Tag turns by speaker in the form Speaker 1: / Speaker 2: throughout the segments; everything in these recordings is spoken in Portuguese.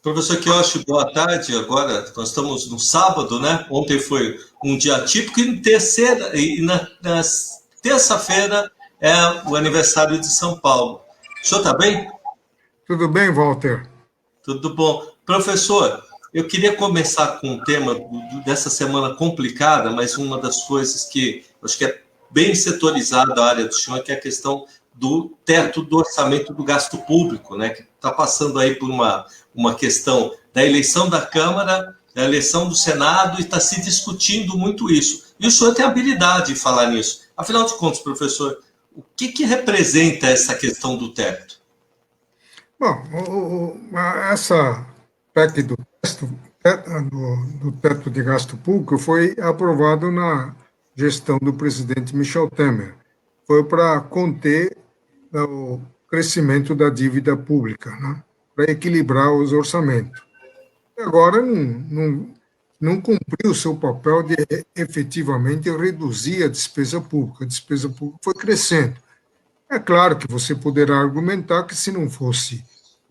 Speaker 1: Professor Kiyoshi, boa tarde. Agora nós estamos no sábado, né? Ontem foi um dia atípico e na terça-feira é o aniversário de São Paulo. O senhor está bem?
Speaker 2: Tudo bem, Walter?
Speaker 1: Tudo bom. Professor, eu queria começar com um tema dessa semana complicada, mas uma das coisas que eu acho que é bem setorizada a área do senhor, que é a questão do teto do orçamento do gasto público, né? Que está passando aí por uma questão da eleição da Câmara, da eleição do Senado, e está se discutindo muito isso. E o senhor tem habilidade em falar nisso. Afinal de contas, professor, o que representa essa questão do teto?
Speaker 2: Bom, essa PEC do teto de gasto público foi aprovado na gestão do presidente Michel Temer. Foi para conter o crescimento da dívida pública, né? Para equilibrar os orçamentos. E agora não cumpriu o seu papel de efetivamente reduzir a despesa pública. A despesa pública foi crescendo. É claro que você poderá argumentar que se não fosse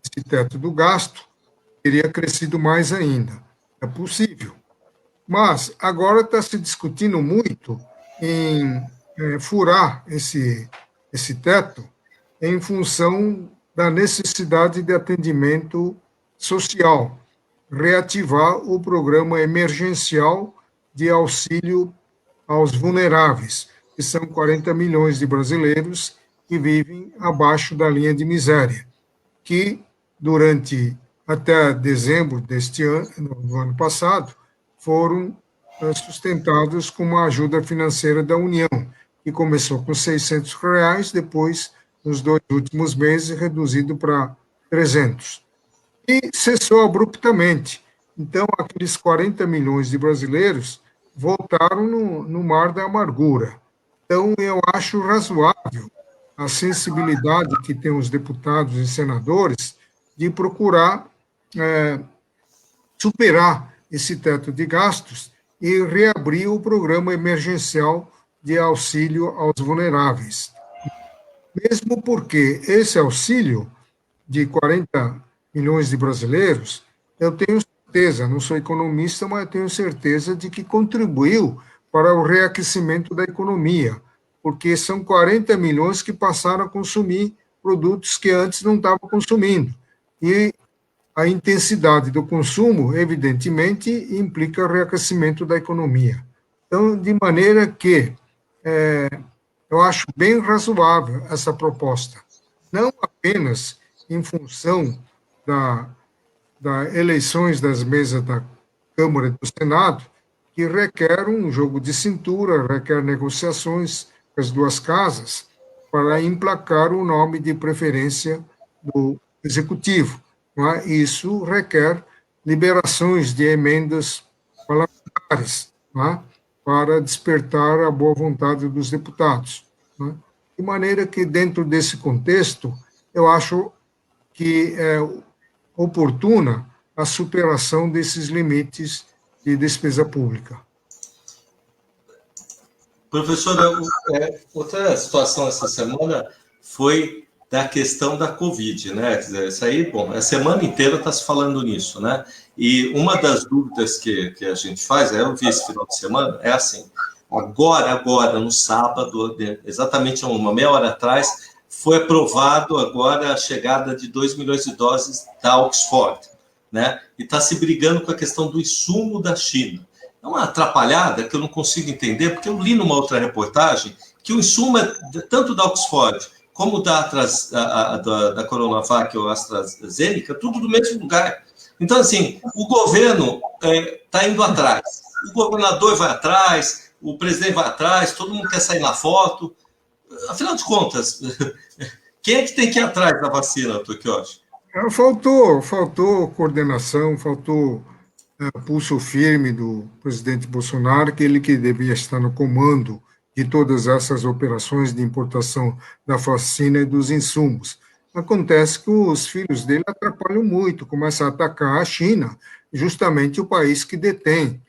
Speaker 2: esse teto do gasto, teria crescido mais ainda. É possível. Mas agora está se discutindo muito em furar esse teto em função da necessidade de atendimento social, reativar o programa emergencial de auxílio aos vulneráveis, que são 40 milhões de brasileiros que vivem abaixo da linha de miséria, que durante até dezembro deste ano, do ano passado, foram sustentados com uma ajuda financeira da União, que começou com R$ 600, depois, nos 2 últimos meses, reduzido para 300. E cessou abruptamente. Então, aqueles 40 milhões de brasileiros voltaram no mar da amargura. Então, eu acho razoável a sensibilidade que têm os deputados e senadores de procurar superar esse teto de gastos e reabrir o programa emergencial de auxílio aos vulneráveis. Mesmo porque esse auxílio de 40 milhões de brasileiros, eu tenho certeza, não sou economista, mas eu tenho certeza de que contribuiu para o reaquecimento da economia, porque são 40 milhões que passaram a consumir produtos que antes não estavam consumindo. E a intensidade do consumo, evidentemente, implica o reaquecimento da economia. Então, de maneira que eu acho bem razoável essa proposta, não apenas em função da, da eleições das mesas da Câmara e do Senado, que requer um jogo de cintura, requer negociações com as duas casas para emplacar o nome de preferência do Executivo. Não é? Isso requer liberações de emendas parlamentares, não é? Para despertar a boa vontade dos deputados. Não é? De maneira que, dentro desse contexto, eu acho que é oportuna a superação desses limites de despesa pública.
Speaker 1: Professora, outra situação essa semana foi da questão da Covid, né? Quer dizer, isso aí, bom, a semana inteira está se falando nisso, né? E uma das dúvidas que a gente faz, eu vi esse final de semana, é assim, agora, no sábado, exatamente uma meia hora atrás, foi aprovado agora a chegada de 2 milhões de doses da Oxford, né? E está se brigando com a questão do insumo da China. É uma atrapalhada que eu não consigo entender, porque eu li numa outra reportagem que o insumo é tanto da Oxford como da Coronavac ou AstraZeneca, tudo do mesmo lugar. Então, assim, o governo está indo atrás. O governador vai atrás, o presidente vai atrás, todo mundo quer sair na foto. Afinal de contas, quem é que tem que ir atrás da vacina, doutor Kiyoshi?
Speaker 2: Faltou coordenação, faltou pulso firme do presidente Bolsonaro, que ele que devia estar no comando de todas essas operações de importação da vacina e dos insumos. Acontece que os filhos dele atrapalham muito, começam a atacar a China, justamente o país que detém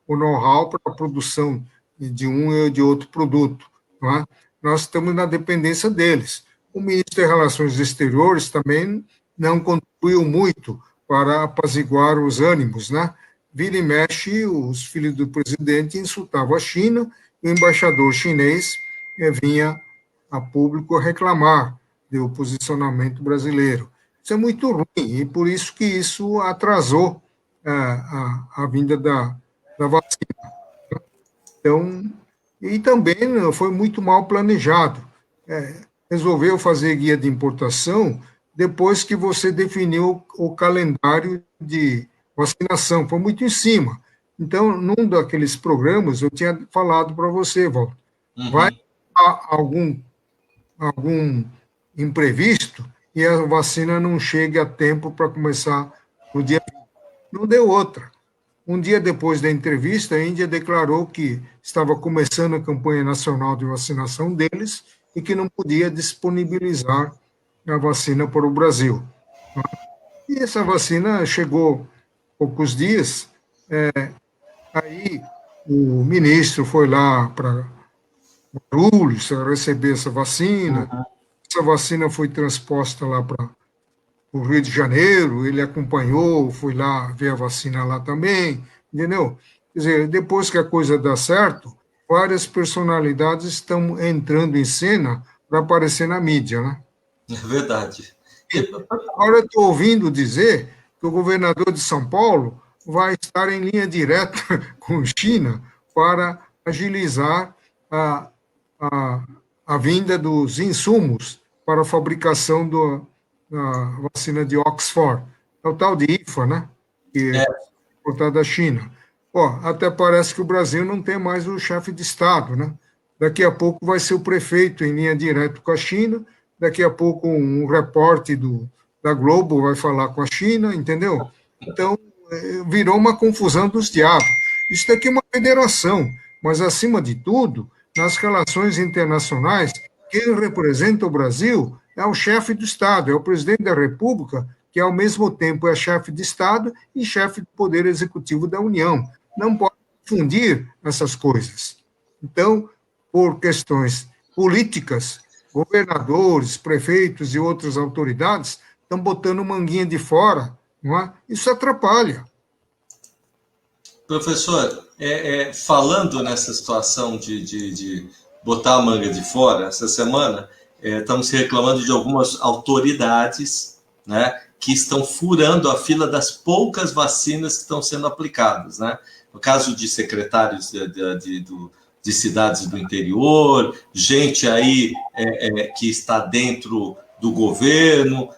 Speaker 2: o know-how para a produção de um e de outro produto. Não é? Nós estamos na dependência deles. O ministro de Relações Exteriores também não contribuiu muito para apaziguar os ânimos, né? Vira e mexe, os filhos do presidente insultavam a China, e o embaixador chinês vinha a público reclamar do posicionamento brasileiro. Isso é muito ruim, e por isso que isso atrasou a vinda da vacina. Então, e também foi muito mal planejado. Resolveu fazer guia de importação depois que você definiu o calendário de vacinação, foi muito em cima. Então, num daqueles programas, eu tinha falado para você, Walter, vai há algum imprevisto e a vacina não chega a tempo para começar no dia. Não deu outra. Um dia depois da entrevista, a Índia declarou que estava começando a campanha nacional de vacinação deles e que não podia disponibilizar a vacina para o Brasil. E essa vacina chegou poucos dias, aí o ministro foi lá para Guarulhos receber essa vacina foi transposta lá para o Rio de Janeiro, ele acompanhou, foi lá ver a vacina lá também, entendeu? Quer dizer, depois que a coisa dá certo, várias personalidades estão entrando em cena para aparecer na mídia, né?
Speaker 1: É verdade.
Speaker 2: Agora eu estou ouvindo dizer que o governador de São Paulo vai estar em linha direta com China para agilizar a vinda dos insumos para a fabricação da vacina de Oxford, é o tal de IFA, né? Que é importada da China. Até parece que o Brasil não tem mais o chefe de Estado, né? Daqui a pouco vai ser o prefeito em linha direta com a China, daqui a pouco um repórter da Globo vai falar com a China, entendeu? Então, virou uma confusão dos diabos. Isso daqui é uma federação, mas, acima de tudo, nas relações internacionais, quem representa o Brasil é o chefe do Estado, é o presidente da República, que, ao mesmo tempo, é chefe de Estado e chefe do Poder Executivo da União. Não pode confundir essas coisas. Então, por questões políticas, governadores, prefeitos e outras autoridades estão botando manguinha de fora, não é? Isso atrapalha.
Speaker 1: Professor, falando nessa situação de botar a manga de fora, essa semana, estamos reclamando de algumas autoridades, né, que estão furando a fila das poucas vacinas que estão sendo aplicadas, né? No caso de secretários de cidades do interior, gente aí que está dentro do governo,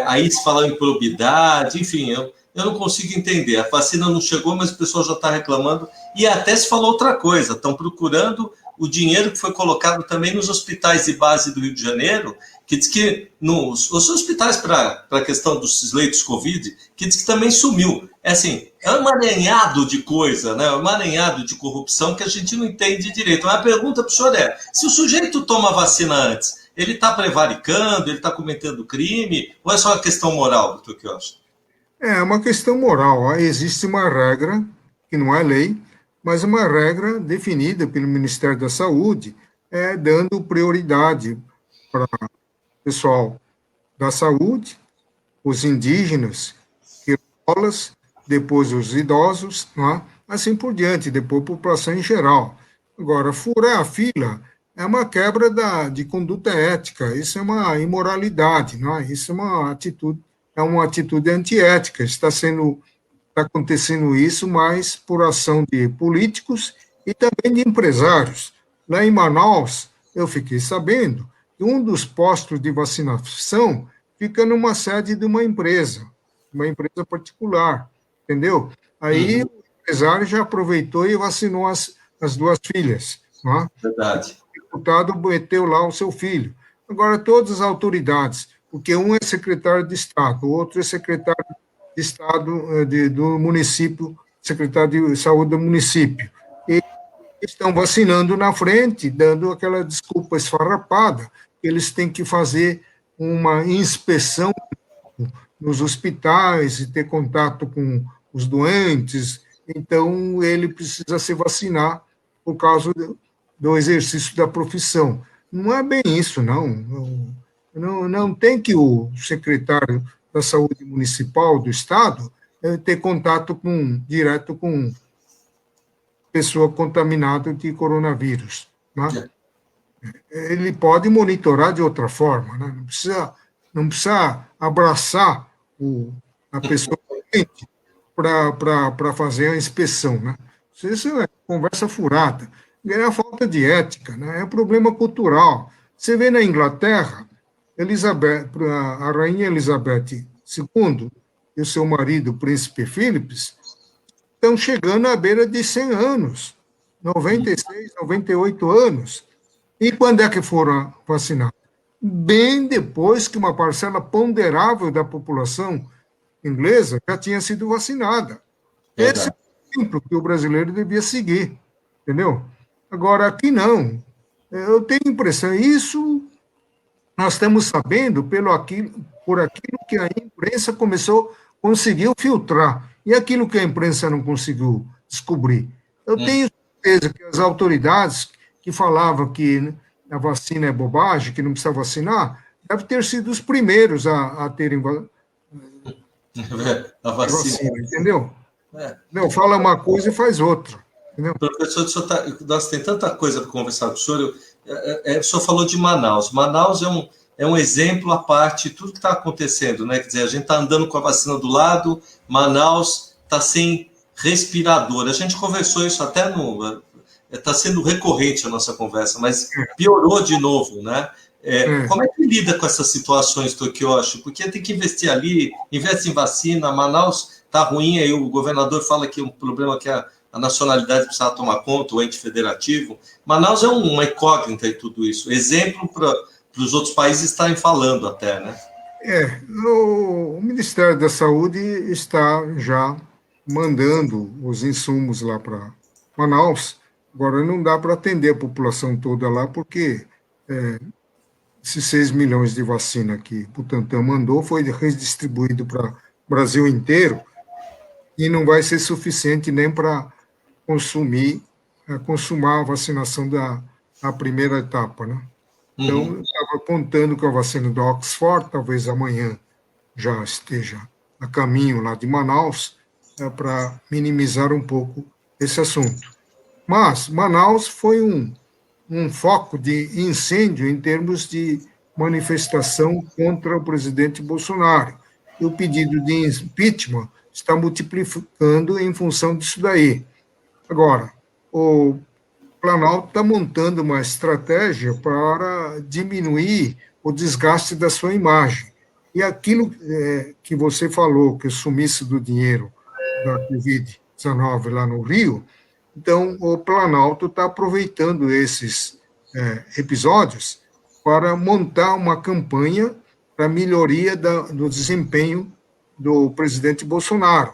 Speaker 1: aí se fala em probidade, enfim, eu não consigo entender. A vacina não chegou, mas o pessoal já está reclamando, e até se falou outra coisa, estão procurando o dinheiro que foi colocado também nos hospitais de base do Rio de Janeiro, que diz que os hospitais para a questão dos leitos Covid, que diz que também sumiu. É um emaranhado de coisa, né? Um emaranhado de corrupção que a gente não entende direito. Mas a pergunta para o senhor se o sujeito toma a vacina antes, ele está prevaricando, ele está cometendo crime, ou é só uma questão moral, doutor Quioche?
Speaker 2: É uma questão moral. Existe uma regra, que não é lei, mas uma regra definida pelo Ministério da Saúde, dando prioridade para o pessoal da saúde, os indígenas, quilombolas, depois os idosos, é? Assim por diante, depois a população em geral. Agora, furar a fila é uma quebra de conduta ética, isso é uma imoralidade, não é? Isso é uma atitude antiética, está acontecendo isso, mas por ação de políticos e também de empresários. Lá em Manaus, eu fiquei sabendo que um dos postos de vacinação fica numa sede de uma empresa particular, entendeu? Aí o empresário já aproveitou e vacinou as duas filhas. Não é?
Speaker 1: Verdade.
Speaker 2: O deputado meteu lá o seu filho. Agora, todas as autoridades, porque um é secretário de Estado, o outro é secretário de Estado do município, secretário de Saúde do município, e estão vacinando na frente, dando aquela desculpa esfarrapada, que eles têm que fazer uma inspeção nos hospitais e ter contato com os doentes, então ele precisa se vacinar por causa do exercício da profissão. Não é bem isso, não. Não tem que o secretário da saúde municipal do Estado ter contato direto com pessoa contaminada de coronavírus. Né? Ele pode monitorar de outra forma, né? Não precisa abraçar a pessoa para fazer a inspeção. Né? Isso é conversa furada. É a falta de ética, né? É um problema cultural. Você vê na Inglaterra, a rainha Elizabeth II e o seu marido, o príncipe Philips, estão chegando à beira de 100 anos, 96, 98 anos. E quando é que foram vacinados? Bem depois que uma parcela ponderável da população inglesa já tinha sido vacinada. Esse é o exemplo que o brasileiro devia seguir, entendeu? Agora, aqui não. Eu tenho a impressão, isso nós estamos sabendo por aquilo que a imprensa conseguiu filtrar, e aquilo que a imprensa não conseguiu descobrir. Eu tenho certeza que as autoridades que falavam que a vacina é bobagem, que não precisa vacinar, devem ter sido os primeiros a terem
Speaker 1: a vacina,
Speaker 2: entendeu? Não, fala uma coisa e faz outra. Entendeu?
Speaker 1: Professor, nós tem tanta coisa para conversar com o senhor. O senhor falou de Manaus. Manaus é um exemplo à parte de tudo que está acontecendo, né? Quer dizer, a gente está andando com a vacina do lado, Manaus está sem respirador. A gente conversou isso até está sendo recorrente a nossa conversa, mas piorou de novo, né? Como é que lida com essas situações, Tokioshi? Porque tem que investir ali, investe em vacina, Manaus está ruim, aí o governador fala que é um problema que a nacionalidade precisa tomar conta, o ente federativo. Manaus é uma incógnita em tudo isso. Exemplo para os outros países estarem falando até, né?
Speaker 2: O Ministério da Saúde está já mandando os insumos lá para Manaus. Agora, não dá para atender a população toda lá, porque esses 6 milhões de vacina que o Butantan mandou foi redistribuído para o Brasil inteiro e não vai ser suficiente nem para consumar a vacinação da primeira etapa, né? Então, eu estava contando com a vacina do Oxford, talvez amanhã já esteja a caminho lá de Manaus, para minimizar um pouco esse assunto. Mas Manaus foi um foco de incêndio em termos de manifestação contra o presidente Bolsonaro. E o pedido de impeachment está multiplicando em função disso daí. Agora, o Planalto está montando uma estratégia para diminuir o desgaste da sua imagem. E aquilo que você falou, que o sumiço do dinheiro da Covid-19 lá no Rio, então o Planalto está aproveitando esses episódios para montar uma campanha para melhoria do desempenho do presidente Bolsonaro.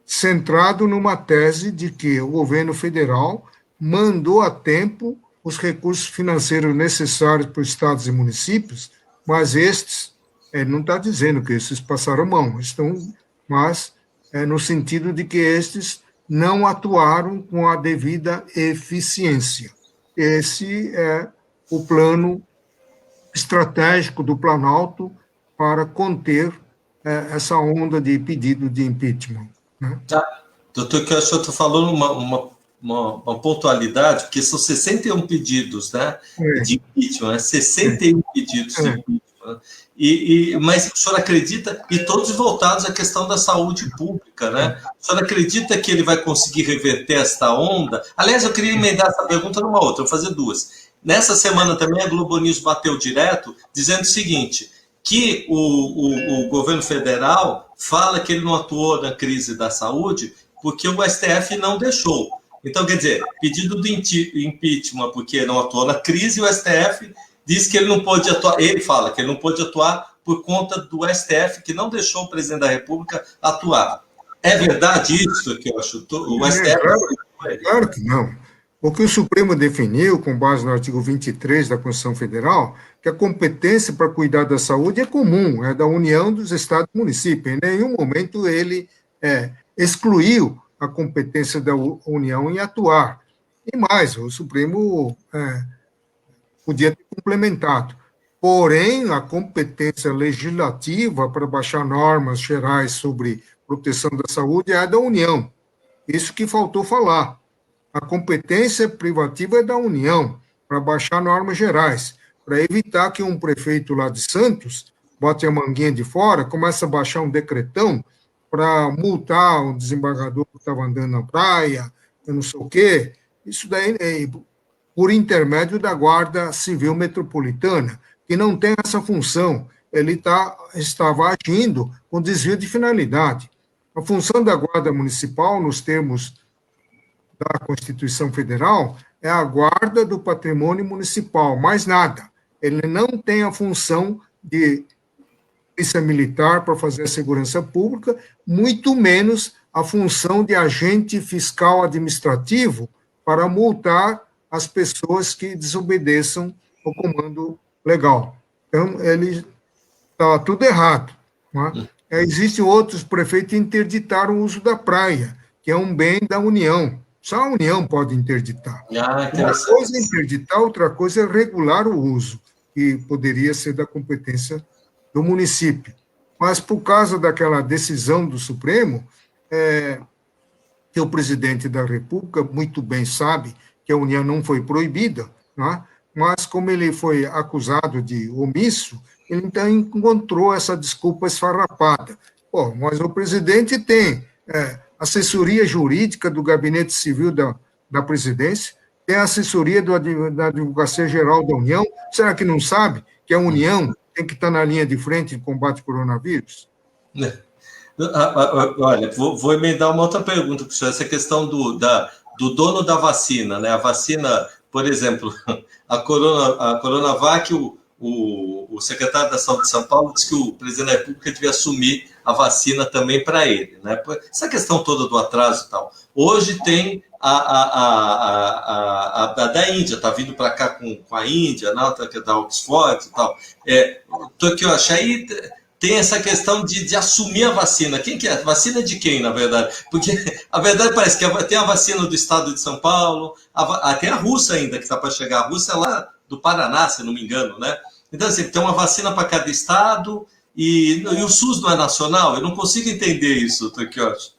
Speaker 2: Centrado numa tese de que o governo federal mandou a tempo os recursos financeiros necessários para os estados e municípios, mas estes, não está dizendo que esses passaram mão, mas no sentido de que estes não atuaram com a devida eficiência. Esse é o plano estratégico do Planalto para conter essa onda de pedido de impeachment.
Speaker 1: Doutor, que eu acho que eu estou falando uma pontualidade, porque são 61 pedidos, né, de impeachment, né, 61 pedidos de impeachment. Mas o senhor acredita, e todos voltados à questão da saúde pública, né? O senhor acredita que ele vai conseguir reverter esta onda? Aliás, eu queria emendar essa pergunta numa outra, vou fazer duas. Nessa semana também a Globo News bateu direto, dizendo o seguinte, que o governo federal fala que ele não atuou na crise da saúde porque o STF não deixou. Então, quer dizer, pedido de impeachment porque não atuou na crise, e o STF diz que ele não pôde atuar, ele fala que ele não pôde atuar por conta do STF, que não deixou o presidente da República atuar. É verdade isso que eu acho? O STF...
Speaker 2: Claro que não. O que o Supremo definiu, com base no artigo 23 da Constituição Federal, que a competência para cuidar da saúde é comum, é da União dos Estados e Municípios. Em nenhum momento ele excluiu a competência da União em atuar. E mais, o Supremo podia ter complementado. porém, a competência legislativa para baixar normas gerais sobre proteção da saúde é da União. Isso que faltou falar. A competência privativa é da União para baixar normas gerais, para evitar que um prefeito lá de Santos bote a manguinha de fora, comece a baixar um decretão para multar um desembargador que estava andando na praia, eu não sei o quê. Isso daí é por intermédio da Guarda Civil Metropolitana, que não tem essa função. Ele estava agindo com desvio de finalidade. A função da Guarda Municipal, nos termos da Constituição Federal, é a guarda do patrimônio municipal, mais nada. Ele não tem a função de polícia militar para fazer a segurança pública, muito menos a função de agente fiscal administrativo para multar as pessoas que desobedeçam o comando legal. Então, ele está tudo errado. Né? Existem outros prefeitos que interditaram o uso da praia, que é um bem da União. Só a União pode interditar. Uma coisa é interditar, outra coisa é regular o uso, que poderia ser da competência do município. Mas, por causa daquela decisão do Supremo, que o presidente da República muito bem sabe que a União não foi proibida, né? Mas, como ele foi acusado de omisso, ele então encontrou essa desculpa esfarrapada. Pô, mas o presidente tem assessoria jurídica do Gabinete Civil da Presidência, tem a assessoria da Advocacia Geral da União. Será que não sabe que a União tem que estar na linha de frente em combate ao coronavírus?
Speaker 1: Olha, vou emendar uma outra pergunta para o senhor, essa questão do dono da vacina, né? A vacina, por exemplo, a Coronavac, o secretário da Saúde de São Paulo disse que o presidente da República devia assumir a vacina também para ele, né? Essa questão toda do atraso e tal. Hoje tem a da Índia, está vindo para cá com a Índia, né? Da Oxford e tal. Eu acho aí tem essa questão de assumir a vacina. Quem que é? Vacina de quem, na verdade? Porque a verdade parece que tem a vacina do estado de São Paulo, tem a russa ainda que está para chegar. A russa é lá do Paraná, se não me engano, né? Então, assim, tem uma vacina para cada estado e o SUS não é nacional? Eu não consigo entender isso, Tokioshi.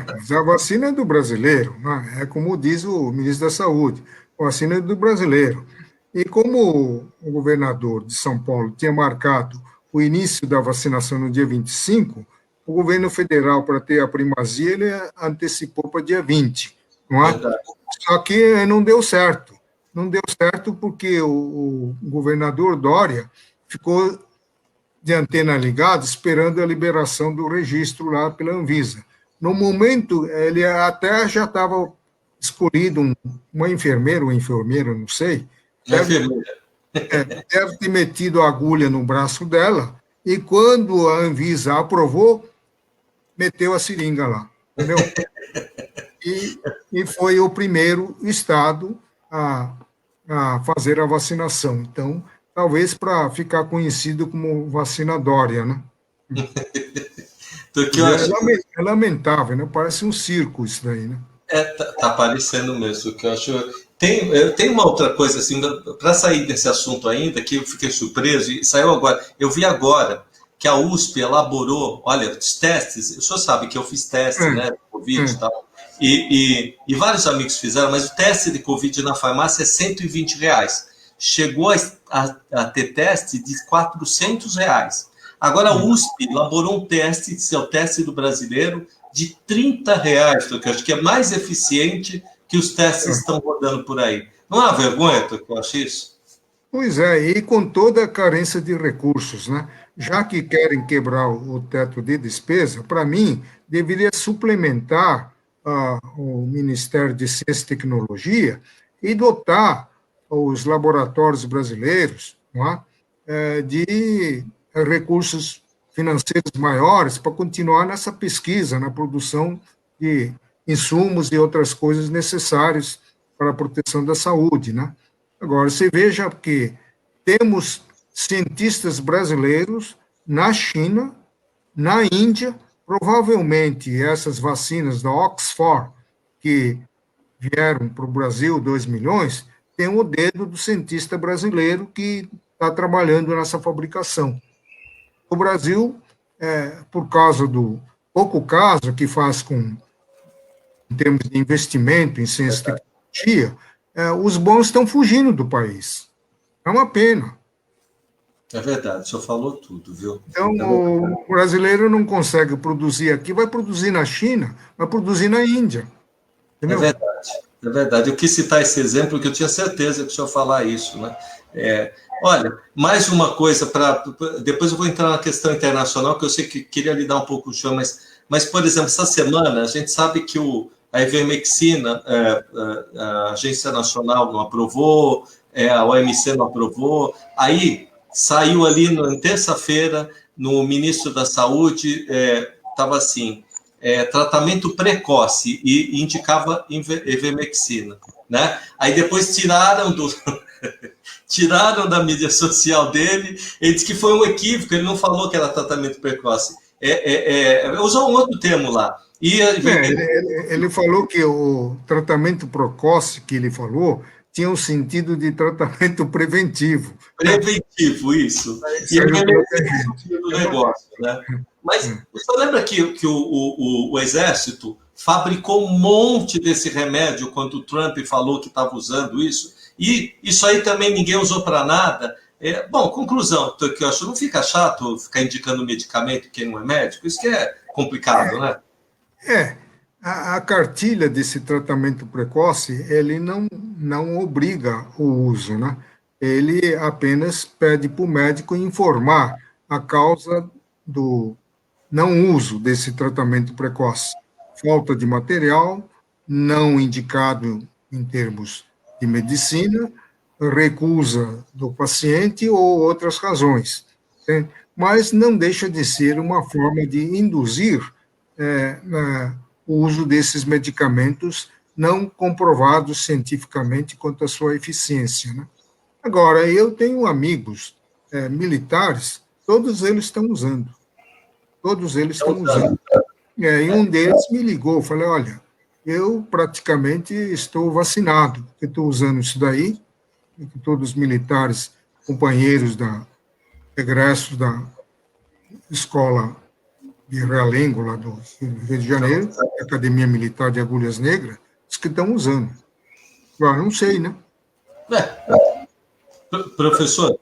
Speaker 2: Mas a vacina é do brasileiro, né? É como diz o ministro da Saúde, a vacina é do brasileiro. E como o governador de São Paulo tinha marcado o início da vacinação no dia 25, o governo federal, para ter a primazia, ele antecipou para dia 20, não é? Só que não deu certo. Não deu certo porque o governador Dória ficou de antena ligada esperando a liberação do registro lá pela Anvisa. No momento, ele até já estava escolhido uma enfermeira ou enfermeiro, não sei, deve ter metido a agulha no braço dela, e quando a Anvisa aprovou, meteu a seringa lá, entendeu? E foi o primeiro estado a fazer a vacinação. Então, talvez para ficar conhecido como vacina Dória, né? É lamentável, né? Parece um circo isso daí, né?
Speaker 1: Tá parecendo mesmo, que eu acho. Tem uma outra coisa, assim, para sair desse assunto ainda, que eu fiquei surpreso, e saiu agora. Eu vi agora que a USP elaborou, olha, os testes, o senhor sabe que eu fiz teste, né, Covid e tal, e vários amigos fizeram, mas o teste de Covid na farmácia é R$120. Chegou a ter teste de R$400. Agora a USP elaborou um teste, seu teste do brasileiro, de R$30, que eu acho que é mais eficiente que os testes que estão rodando por aí. Não é uma vergonha, que eu acho isso?
Speaker 2: Pois é, e com toda a carência de recursos, né? Já que querem quebrar o teto de despesa, para mim, deveria suplementar o Ministério de Ciência e Tecnologia e dotar os laboratórios brasileiros, não é, de recursos financeiros maiores para continuar nessa pesquisa, na produção de insumos e outras coisas necessárias para a proteção da saúde, né? Agora, você veja que temos cientistas brasileiros na China, na Índia, provavelmente essas vacinas da Oxford, que vieram para o Brasil, 2 milhões, tem o dedo do cientista brasileiro que está trabalhando nessa fabricação. O Brasil, por causa do pouco caso que faz em termos de investimento em ciência e tecnologia, os bons estão fugindo do país. É uma pena.
Speaker 1: É verdade, o senhor falou tudo, viu?
Speaker 2: Então, o brasileiro não consegue produzir aqui, vai produzir na China, vai produzir na Índia. Entendeu?
Speaker 1: É verdade. Eu quis citar esse exemplo, porque eu tinha certeza que o senhor ia falar isso, né? Olha, mais uma coisa para. Depois eu vou entrar na questão internacional, que eu sei que queria lhe dar um pouco o chão, mas, por exemplo, essa semana a gente sabe que a Ivermectina, a Agência Nacional não aprovou, a OMC não aprovou, aí saiu ali na terça-feira, no ministro da Saúde, estava assim, tratamento precoce, e indicava Ivermectina, né? Aí depois tiraram da mídia social dele, ele disse que foi um equívoco, ele não falou que era tratamento precoce, usou um outro termo lá.
Speaker 2: Ele falou que o tratamento precoce que ele falou tinha um sentido de tratamento preventivo.
Speaker 1: Preventivo, isso. E é do negócio, né? Mas você lembra que o Exército fabricou um monte desse remédio quando o Trump falou que estava usando isso? E isso aí também ninguém usou para nada. Bom, conclusão, que eu acho, não fica chato ficar indicando medicamento quem não é médico? Isso que é complicado, né?
Speaker 2: A cartilha desse tratamento precoce, ele não obriga o uso, né? Ele apenas pede para o médico informar a causa do não uso desse tratamento precoce. Falta de material, não indicado em termos de medicina, recusa do paciente ou outras razões. Né? Mas não deixa de ser uma forma de induzir o uso desses medicamentos não comprovados cientificamente quanto à sua eficiência. Né? Agora, eu tenho amigos militares, todos eles estão usando. Todos eles estão usando. E um deles me ligou, falei, olha, eu praticamente estou vacinado, porque estou usando isso daí, todos os militares, companheiros egressos da escola de Realengo, lá do Rio de Janeiro, Academia Militar de Agulhas Negras, os que estão usando. Agora, não sei, né?
Speaker 1: Professor,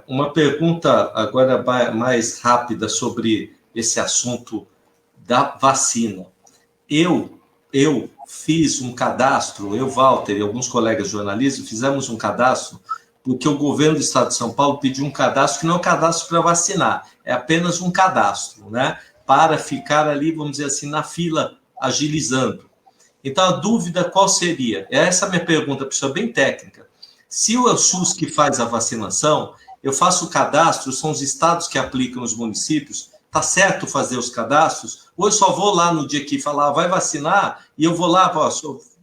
Speaker 1: uma pergunta agora mais rápida sobre esse assunto da vacina. Eu fiz um cadastro, Walter e alguns colegas jornalistas fizemos um cadastro, porque o governo do estado de São Paulo pediu um cadastro que não é um cadastro para vacinar, é apenas um cadastro, né? Para ficar ali, vamos dizer assim, na fila, agilizando. Então, a dúvida qual seria? Essa é a minha pergunta, pessoa bem técnica. Se o SUS que faz a vacinação, eu faço o cadastro, são os estados que aplicam os municípios, está certo fazer os cadastros? Ou eu só vou lá no dia que falar, vai vacinar, e eu vou lá,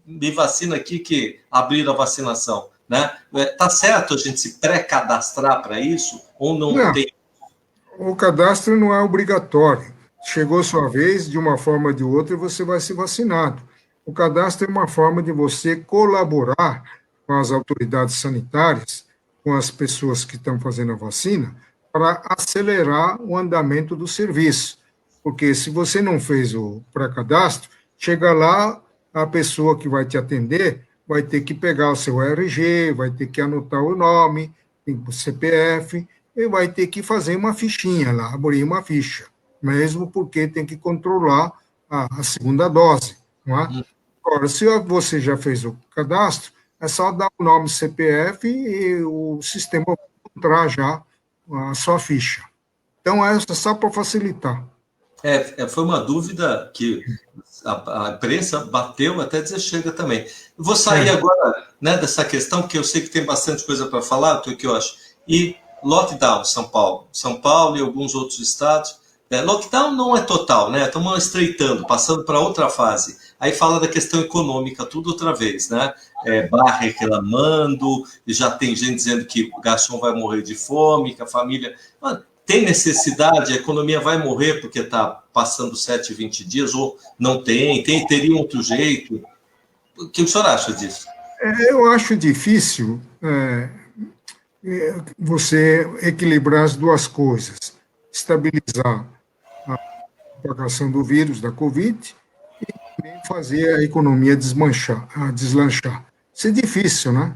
Speaker 1: me vacina aqui que abriram a vacinação, né? Está certo a gente se pré-cadastrar para isso? Ou não tem?
Speaker 2: O cadastro não é obrigatório. Chegou sua vez, de uma forma ou de outra, você vai ser vacinado. O cadastro é uma forma de você colaborar com as autoridades sanitárias, com as pessoas que estão fazendo a vacina, para acelerar o andamento do serviço. Porque se você não fez o pré-cadastro, chega lá, a pessoa que vai te atender vai ter que pegar o seu RG, vai ter que anotar o nome, o CPF, e vai ter que fazer uma fichinha lá, abrir uma ficha, mesmo porque tem que controlar a segunda dose. Não é? Agora, se você já fez o cadastro, é só dar o nome CPF e o sistema vai encontrar já a sua ficha. Então, é só para facilitar.
Speaker 1: Foi uma dúvida que a imprensa bateu até dizer chega também. Eu vou sair agora, né, dessa questão, porque eu sei que tem bastante coisa para falar, que eu acho. E lockdown, São Paulo e alguns outros estados. Lockdown não é total, né? Estamos estreitando, passando para outra fase. Aí fala da questão econômica, tudo outra vez, né? Barra reclamando, e já tem gente dizendo que o garçom vai morrer de fome, que a família... Tem necessidade, a economia vai morrer porque está passando 7, 20 dias, ou não teria outro jeito? O que o senhor acha disso?
Speaker 2: Eu acho difícil você equilibrar as duas coisas, estabilizar a propagação do vírus, da Covid, e também fazer a economia deslanchar. Isso é difícil, né?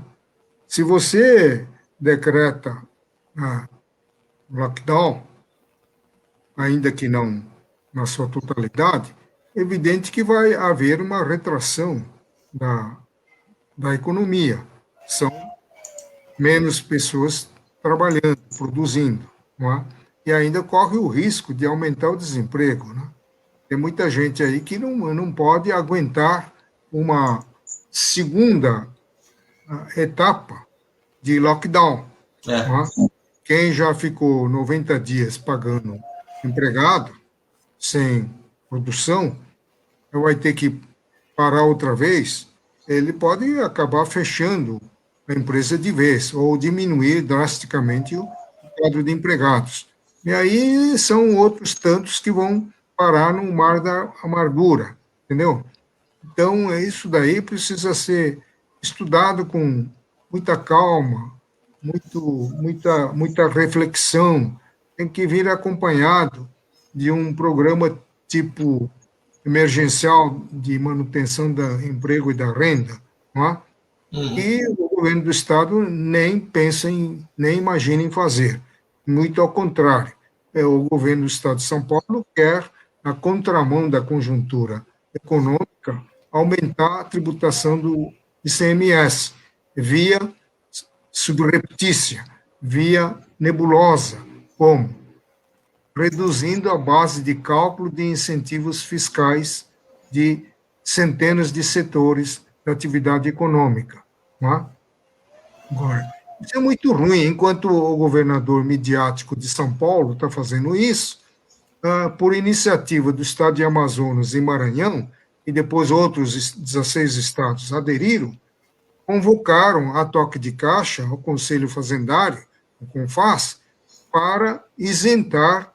Speaker 2: Se você decreta lockdown, ainda que não na sua totalidade, é evidente que vai haver uma retração da economia. São menos pessoas trabalhando, produzindo, não é? E ainda corre o risco de aumentar o desemprego, né? Tem muita gente aí que não pode aguentar uma segunda etapa de lockdown,
Speaker 1: É.
Speaker 2: não é? Quem já ficou 90 dias pagando empregado, sem produção, vai ter que parar outra vez, ele pode acabar fechando a empresa de vez ou diminuir drasticamente o quadro de empregados. E aí são outros tantos que vão parar no mar da amargura, entendeu? Então, isso daí precisa ser estudado com muita calma, muita reflexão, tem que vir acompanhado de um programa tipo emergencial de manutenção do emprego e da renda, não é?
Speaker 1: Uhum.
Speaker 2: E o governo do Estado nem pensa nem imagina em fazer. Muito ao contrário. O governo do Estado de São Paulo quer, na contramão da conjuntura econômica, aumentar a tributação do ICMS via subreptícia, via nebulosa, como reduzindo a base de cálculo de incentivos fiscais de centenas de setores da atividade econômica. Não é? Agora, isso é muito ruim, enquanto o governador midiático de São Paulo está fazendo isso, por iniciativa do estado de Amazonas e Maranhão, e depois outros 16 estados aderiram, convocaram a toque de caixa o Conselho Fazendário, o CONFAS, para isentar,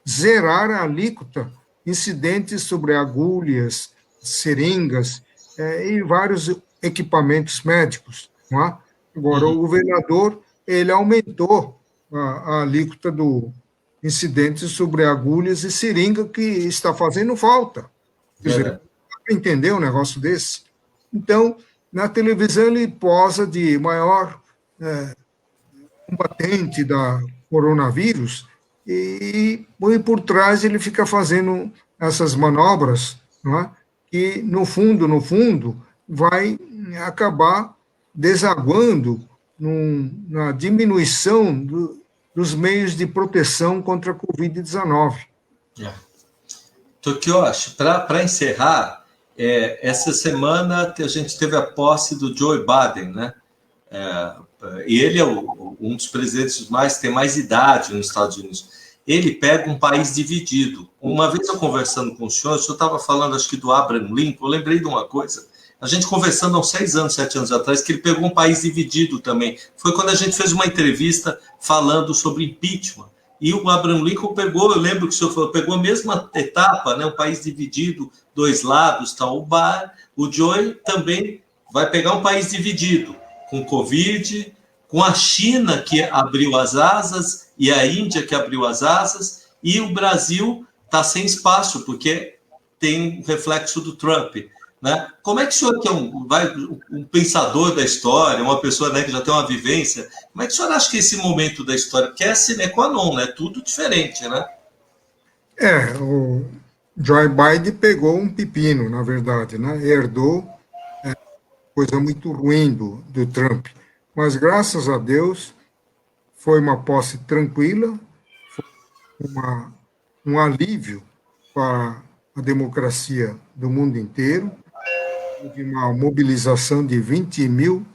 Speaker 2: zerar a alíquota incidentes sobre agulhas, seringas e vários equipamentos médicos. Não é? Agora, o governador ele aumentou a alíquota do incidentes sobre agulhas e seringa que está fazendo falta. Quer dizer, dá para entender um negócio desse? Então, na televisão ele posa de maior combatente da coronavírus e por trás ele fica fazendo essas manobras, não é? Que no fundo, vai acabar desaguando na diminuição dos meios de proteção contra a Covid-19.
Speaker 1: Tokyoshi, para encerrar, essa semana a gente teve a posse do Joe Biden, né? E ele é um dos presidentes que tem mais idade nos Estados Unidos. Ele pega um país dividido. Uma vez eu conversando com o senhor estava falando, acho que do Abraham Lincoln, eu lembrei de uma coisa. A gente conversando há uns 6 anos, 7 anos atrás, que ele pegou um país dividido também. Foi quando a gente fez uma entrevista falando sobre impeachment. E o Abraham Lincoln pegou, eu lembro que o senhor falou, pegou a mesma etapa, né, um país dividido, 2 lados, tal. O Joe também vai pegar um país dividido, com Covid, com a China que abriu as asas e a Índia que abriu as asas, e o Brasil está sem espaço, porque tem reflexo do Trump. Né? Como é que o senhor, que é um pensador da história, uma pessoa, né, que já tem uma vivência, como é que o senhor acha que esse momento da história, que é sine qua non, né? Tudo diferente, né?
Speaker 2: O Joe Biden pegou um pepino, na verdade, né? Herdou coisa muito ruim do Trump. Mas, graças a Deus, foi uma posse tranquila, foi um alívio para a democracia do mundo inteiro. Houve uma mobilização de 20 mil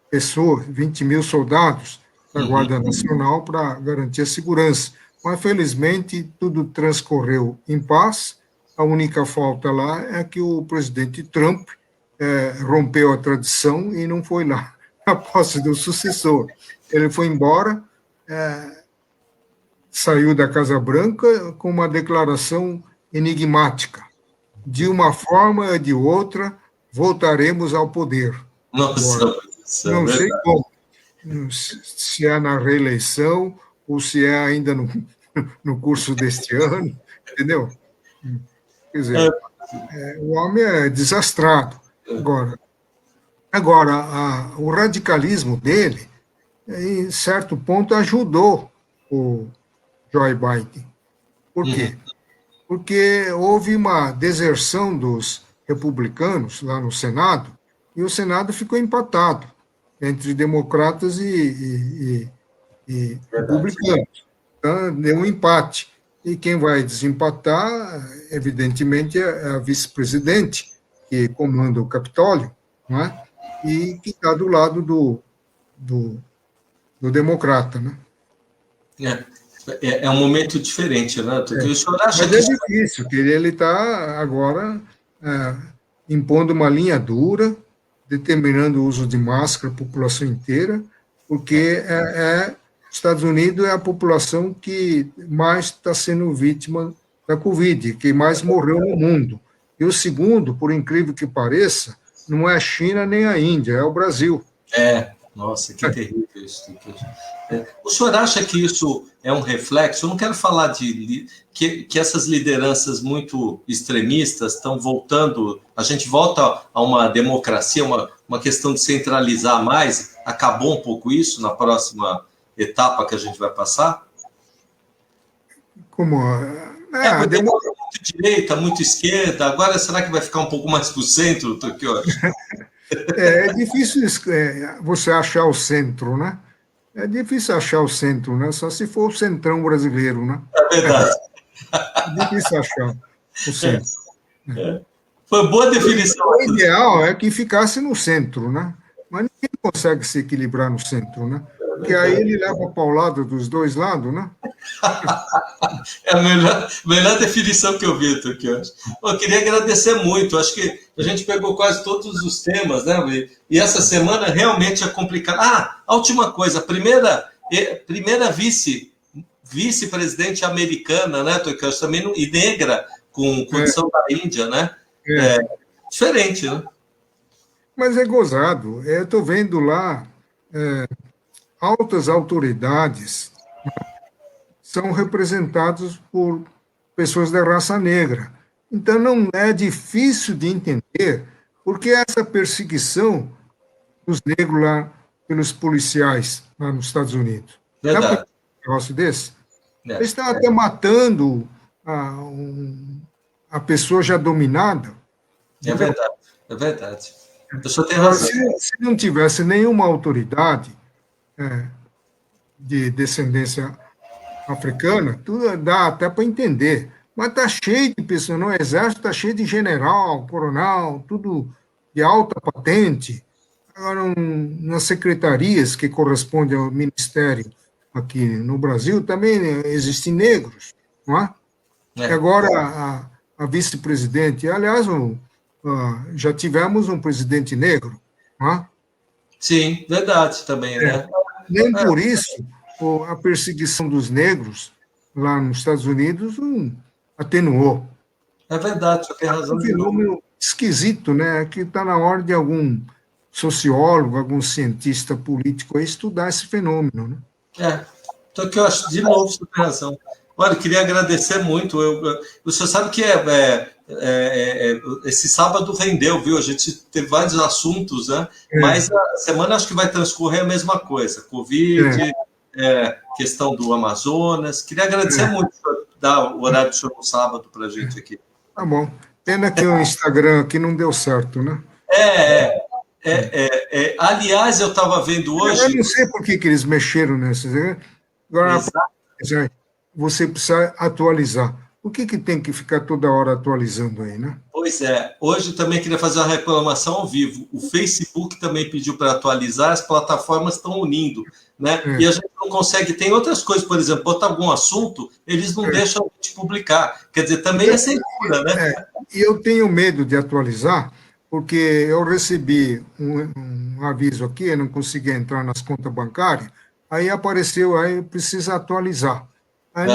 Speaker 2: pessoas, 20 mil soldados da Guarda Nacional para garantir a segurança. Mas, felizmente, tudo transcorreu em paz. A única falta lá é que o presidente Trump rompeu a tradição e não foi lá a posse do sucessor. Ele foi embora, saiu da Casa Branca com uma declaração enigmática. De uma forma ou de outra, voltaremos ao poder.
Speaker 1: Nossa,
Speaker 2: agora, não sei como. se é na reeleição ou se é ainda no curso deste ano, entendeu? Quer dizer, o homem é desastrado. Agora o radicalismo dele, em certo ponto, ajudou o Joe Biden. Por quê? Porque houve uma deserção dos republicanos lá no Senado, e o Senado ficou empatado entre democratas e republicanos. Então, deu um empate. E quem vai desempatar, evidentemente, é a vice-presidente, que comanda o Capitólio, não é? E que está do lado do democrata. Né?
Speaker 1: É um momento diferente, né? O senhor acha
Speaker 2: Mas é difícil, que ele está agora impondo uma linha dura, determinando o uso de máscara à população inteira, porque Estados Unidos é a população que mais está sendo vítima da Covid, que mais morreu no mundo. E o segundo, por incrível que pareça, não é a China nem a Índia, é o Brasil.
Speaker 1: Nossa, que terrível isso. O senhor acha que isso é um reflexo? Eu não quero falar que essas lideranças muito extremistas estão voltando, a gente volta a uma democracia, uma questão de centralizar mais, acabou um pouco isso na próxima etapa que a gente vai passar?
Speaker 2: Como
Speaker 1: porque muito direita, muito esquerda, agora será que vai ficar um pouco mais para o centro, Tokyo?
Speaker 2: É difícil você achar o centro, né? É difícil achar o centro, né? Só se for o centrão brasileiro, né?
Speaker 1: É verdade.
Speaker 2: É difícil achar o centro.
Speaker 1: Foi boa definição.
Speaker 2: O ideal é que ficasse no centro, né? Mas ninguém consegue se equilibrar no centro, né? Porque aí ele leva a paulada dos dois lados, né?
Speaker 1: É a melhor definição que eu vi, Tokyo. Eu queria agradecer muito. Acho que a gente pegou quase todos os temas, né? E essa semana realmente é complicada. A última coisa, a primeira vice-presidente americana, né, Tokyo? Também e negra, com condição da Índia, né? Diferente, né?
Speaker 2: Mas é gozado. Eu estou vendo lá altas autoridades são representados por pessoas da raça negra. Então, não é difícil de entender porque essa perseguição dos negros lá pelos policiais lá nos Estados Unidos.
Speaker 1: Verdade.
Speaker 2: Um negócio desse? Eles estão até matando a pessoa já dominada.
Speaker 1: É verdade, é verdade. O senhor tem razão.
Speaker 2: Se não tivesse nenhuma autoridade de descendência africana, tudo dá até para entender. Mas está cheio de pessoas, no exército está cheio de general, coronel, tudo de alta patente. Agora, nas secretarias que correspondem ao ministério aqui no Brasil, também existem negros, não é? E agora, a vice-presidente, aliás, já tivemos um presidente negro, não é?
Speaker 1: Sim, verdade também, né?
Speaker 2: Nem por isso a perseguição dos negros lá nos Estados Unidos atenuou.
Speaker 1: É verdade, você tem razão.
Speaker 2: É um fenômeno esquisito, né? Que está na hora de algum sociólogo, algum cientista político a estudar esse fenômeno, né?
Speaker 1: Então, que eu acho, de novo, você tem razão. Olha, eu queria agradecer muito. O senhor sabe que esse sábado rendeu, viu? A gente teve vários assuntos, né? Mas a semana acho que vai transcorrer a mesma coisa. Covid, questão do Amazonas. Queria agradecer muito por dar o horário do senhor no sábado para a gente aqui.
Speaker 2: Tá bom. Pena que o Instagram aqui não deu certo, né?
Speaker 1: Aliás, eu estava vendo hoje...
Speaker 2: Eu não sei por que eles mexeram nessa. Agora, você precisa atualizar. Por que tem que ficar toda hora atualizando aí, né?
Speaker 1: Pois é. Hoje também queria fazer uma reclamação ao vivo. O Facebook também pediu para atualizar, as plataformas estão unindo, né? E a gente não consegue... Tem outras coisas, por exemplo, botar algum assunto, eles não deixam a gente publicar. Quer dizer, também é censura, né?
Speaker 2: E eu tenho medo de atualizar, porque eu recebi um aviso aqui, eu não consegui entrar nas contas bancárias, aí apareceu, aí precisa atualizar. Aí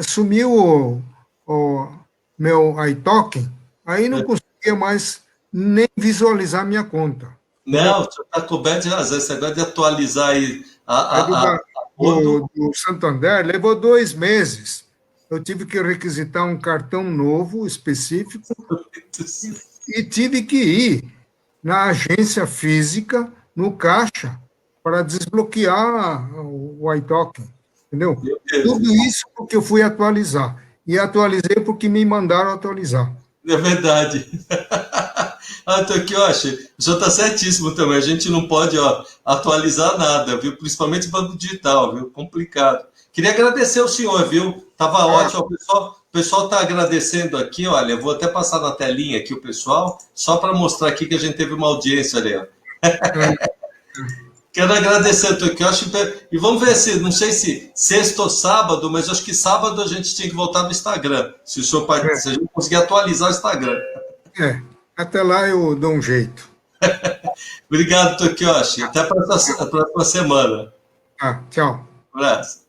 Speaker 2: sumiu o meu iToken, aí não conseguia mais nem visualizar minha conta.
Speaker 1: Não, o senhor está coberto de razão. Esse negócio de atualizar aí
Speaker 2: do Santander levou 2 meses. Eu tive que requisitar um cartão novo, específico, e tive que ir na agência física, no caixa, para desbloquear o iTalk, entendeu? Tudo isso porque eu fui atualizar. E atualizei porque me mandaram atualizar.
Speaker 1: É verdade. Então aqui, ó, o senhor está certíssimo também. A gente não pode, ó, atualizar nada, viu? Principalmente banco digital, viu? Complicado. Queria agradecer ao senhor, viu? Tava ótimo. O pessoal está agradecendo aqui, olha, eu vou até passar na telinha aqui o pessoal, só para mostrar aqui que a gente teve uma audiência ali, ó. Quero agradecer, que eu acho e vamos ver se, não sei se sexta ou sábado, mas acho que sábado a gente tinha que voltar no Instagram, se o senhor se a gente conseguir atualizar o Instagram.
Speaker 2: Até lá eu dou um jeito.
Speaker 1: Obrigado, Tokyoshi. Até a próxima semana.
Speaker 2: Tchau.
Speaker 1: Um abraço.